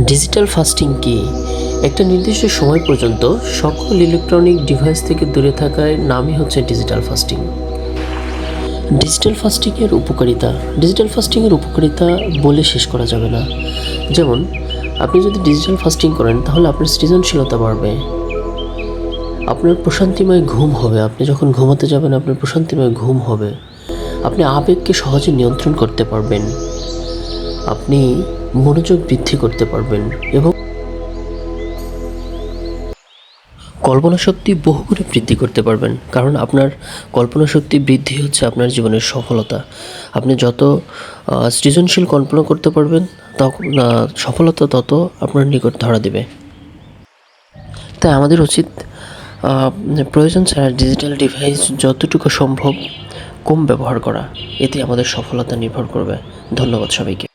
Digital fasting কি? একটা নির্দিষ্ট সময় পর্যন্ত সকল ইলেকট্রনিক ডিভাইস থেকে দূরে থাকার নামই হচ্ছে ডিজিটাল ফাস্টিং। ডিজিটাল ফাস্টিংয়ের উপকারিতা বলে শেষ করা যাবে না। যেমন, আপনি যদি ডিজিটাল ফাস্টিং করেন তাহলে আপনার সৃজনশীলতা বাড়বে, আপনার প্রশান্তিময় ঘুম হবে। আপনি যখন ঘুমাতে যাবেন আপনার প্রশান্তিময় ঘুম হবে, আপনি আবেগকে সহজে নিয়ন্ত্রণ করতে পারবেন, আপনি মনোযোগ বৃদ্ধি করতে পারবেন এবং কল্পনা শক্তি বহুগুণে বৃদ্ধি করতে পারবেন। কারণ আপনার কল্পনা শক্তি বৃদ্ধি হচ্ছে আপনার জীবনের সফলতা। আপনি যত সৃজনশীল কল্পনা করতে পারবেন তখন সফলতা তত আপনার নিকট ধরা দেবে। তাই আমাদের উচিত প্রয়োজন ছাড়া ডিজিটাল ডিভাইস যতটুকু সম্ভব কম ব্যবহার করা। এতে আমাদের সফলতা নির্ভর করবে। ধন্যবাদ সবাইকে।